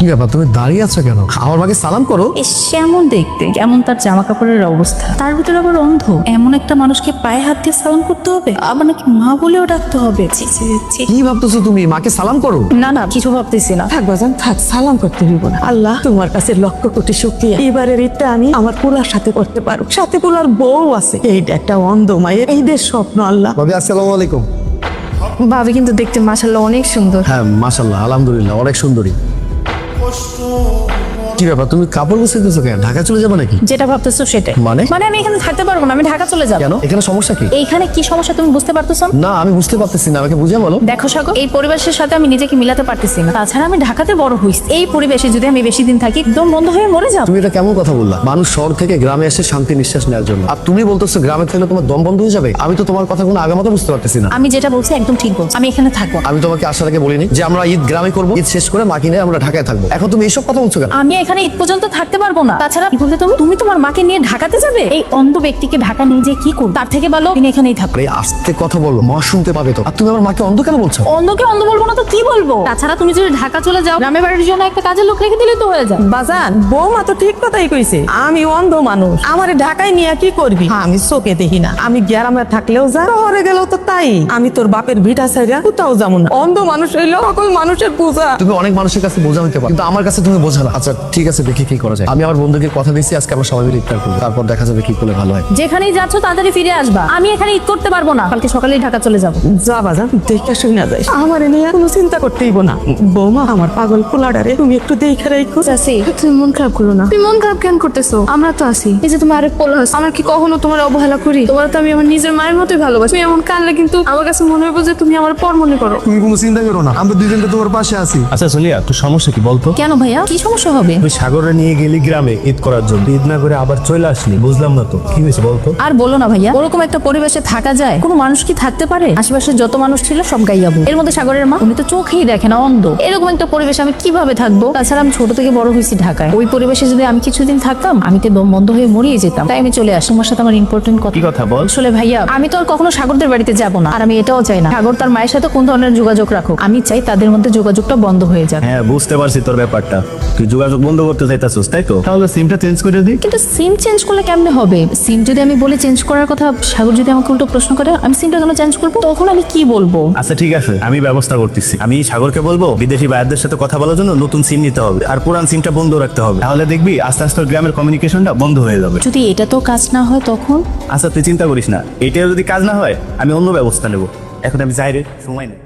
কি ব্যাপার, তুমি দাঁড়িয়ে আছো কেন? আমার মাকে সালাম করো। কেমন দেখতে, কেমন তার জামা কাপড়ের অবস্থা, তার ভিতরে আবার অন্ধ। এমন একটা মানুষকে পায়ে হাত দিয়ে সালাম করতে হবে, আবার নাকি মা বলেও ডাকতে হবে। ছি, ছি, ছি। কি ভাবতেছো তুমি? মাকে সালাম করো। না কিছু ভাবতেছি না। থাক বাজান থাক, সালাম করতে হইব না। আল্লাহ তোমার কাছে লক্ষ কোটি শুকরিয়া, এবারের ঈদটা আমি আমার পোলার সাথে করতে পারো। সাথে পোলার বউ আছে, এইটা একটা অন্ধ মায়ের ঈদের স্বপ্ন। আল্লাহ। ভাবি আসসালামু আলাইকুম। ভাবি কিন্তু দেখতে মাশাআল্লাহ অনেক সুন্দর। হ্যাঁ মাশাআল্লাহ, আলহামদুলিল্লাহ অনেক সুন্দরী। কি ব্যাপার, তুমি কাপড় গুছাইতেছো কেন? ঢাকা চলে যাবে নাকি? যেটা ভাবতেছো সেটাই। মানে আমি এখানে থাকতে পারবো না, আমি ঢাকা চলে যাবো। কেন? এখানে সমস্যা কি? এইখানে কি সমস্যা তুমি বুঝতে পারতেছো না? না আমি বুঝতে পারতেছি না, আমাকে বুঝিয়ে বলো। দেখো সাগর, এই পরিবেশের সাথে আমি নিজেকে মিলাতে পারতেছি না। তাছাড়া আমি ঢাকাতে বড় হইছি, এই পরিবেশে যদি আমি বেশি দিন থাকি একদম বন্ধ হয়ে মরে যাবো। তুমি এটা কেমন কথা বললা? মানুষ শহর থেকে গ্রামে এসে শান্তি নিঃশ্বাস নেওয়ার জন্য, আর তুমি বলতেছো গ্রামে থাকলে তোমার দম বন্ধ হয়ে যাবে। আমি তো তোমার কথা কোনো আগামাতে বুঝতে পারতেছি না। আমি যেটা বলছি একদম ঠিক বলছি, আমি এখানে থাকবো না। আমি তোমাকে আসার আগে বলিনি যে আমরা ঈদ গ্রামে করবো? ঈদ শেষ করে মাকে নিয়ে আমরা ঢাকায় থাকবো। এখন তুমি এইসব কথা বলছো কেন? আমি এখানে ঈদ পর্যন্ত থাকতে পারবো না। তাছাড়া কি বলতে তুমি তোমার মাকে নিয়ে ঢাকাতে যাবে? এই অন্ধ ব্যক্তিকে ঢাকা নিয়ে যে কি করবে? তার থেকে ভালো তুমি এখানেই থাকো। আরে আস্তে কথা বলো, মা শুনতে পাবে তো। আর তুমি আমার মাকে অন্ধ কেন বলছো? অন্ধকে অন্ধ বলবো না তো কি বলবো? তাছাড়া তুমি যদি ঢাকা চলে যাও, গ্রামের বাড়ির জন্য একটা কাজের লোক রেখে দিলে তো হয়ে যায়। বাজান বৌমা তো ঠিক কথাই কইছে, আমি অন্ধ মানুষ, আমারে ঢাকায় নিয়ে কি করবি? আমি চোখে দেখি না, আমি গ্রামে থাকলেও যা, শহরে গেলেও তো তাই। আমি তোর বাপের ভিটা ছাইরা কোথাও যাবো না। অন্ধ মানুষ হইলো সকল মানুষের পূজা। তুমি অনেক মানুষের কাছে বোঝা হতে পারো, কিন্তু আমার কাছে তুমি বোঝা না। আচ্ছা ঠিক আছে, দেখি কি করা যায়। আমি আমার বন্ধুকে কথা দিয়েছি আজকে আমরা সবাই মিলে ইফতার করবো, তারপর দেখা যাবে কি করলে ভালো হয়। যেখানেই যাচ্ছ তাড়াতাড়ি ফিরে আসবা। আমি এখানে ঈদ করতে পারবো না, কালকে সকালেই ঢাকা চলে যাবো। যা বাজান, দেখে শুই না যাই, আমার নিয়ে কোনো চিন্তা করতেইব না। বৌমা আমার পাগল পোলাডারে তুমি একটু দেখে রাখো। চাচি, তুমি মন খারাপ করো না। তুমি মন খারাপ কেন করতেছো? আমরা তো আছি। এই যে তোমার আরেক পোলা আছে, আমরা কি কখনো তোমার অবহেলা করি? তোমার তো আমি আমার নিজের মায়ের মতোই ভালোবাসি। তুমি এমন কানলে কিন্তু আমার কাছে মনে হবে যে তুমি আমার পর মনে করো। তুমি কোনো চিন্তা করো না, আমরা দুইজনকে তোমার পাশে আছি। আচ্ছা সোনিয়া, তোর সমস্যা কি বলতো? কেন ভাইয়া, কি সমস্যা হবে? তুই সাগরে নিয়ে গেলি গ্রামে ঈদ করার জন্য, ঈদ না করে আবার চলে আসলি, বুঝলাম না তো কি হয়েছে বলতো। আর বলো না ভাইয়া, ওরকম একটা পরিবেশে থাকা যায়? কোনো মানুষ কি থাকতে পারে? আশেপাশে যত মানুষ ছিল সব গাইয়াবো, এর মধ্যে সাগরের মা, উনি তো চোখেই দেখে না, অন্ধ। এরকম একটা পরিবেশে আমি কিভাবে থাকবো? তাছাড়া আমি ছোট থেকে বড় হয়েছি ঢাকায়, ওই পরিবেশে যদি আমি কিছুদিন থাকতাম আমি তো দম বন্ধ হয়ে মরিয়ে যেতাম। তাই আমি চলে আসি। তোমার সাথে আমার ইম্পর্টেন্ট কথা। কি কথা বল? আসলে ভাইয়া, আমি তো আর কখনো সাগরদের বাড়িতে যাব না, আর আমি এটাও চাই না সাগর তার মায়ের সাথে কোন ধরনের যোগাযোগ রাখুক। আমি চাই তাদের মধ্যে যোগাযোগটা বন্ধ হয়ে যাক। হ্যাঁ বুঝতে পারছি তোর ব্যাপারটা, তুই যোগাযোগ বন্ধ করতে চাইতাছিস তাই তো? তাহলে সিমটা চেঞ্জ করে দিই। কিন্তু সিম চেঞ্জ করলে কেমনে হবে? সিম যদি আমি বলি চেঞ্জ করার কথা, সাগর যদি আমাকে উল্টো প্রশ্ন করে আমি সিমটা কেন চেঞ্জ করবো, তখন আমি কি বলবো? আচ্ছা ঠিক আছে, আমি ব্যবস্থা করতেছি। আমি সাগরকে বলবো বিদেশি ভাইয়াদের সাথে কথা বলার জন্য নতুন সিম নিতে হবে, আর পুরান সিমটা বন্ধ রাখতে হবে। তাহলে দেখবি আস্তে আস্তে গ্রামের কমিউনিকেশনটা বন্ধ হয়ে যাবে। যদি এটা তো কাজ না হয় তখন? আচ্ছা তুই চিন্তা করিস না, এটাও যদি কাজ না হয় আমি অন্য ব্যবস্থা নেব। এখন আমি যাই রে, সময় নেই।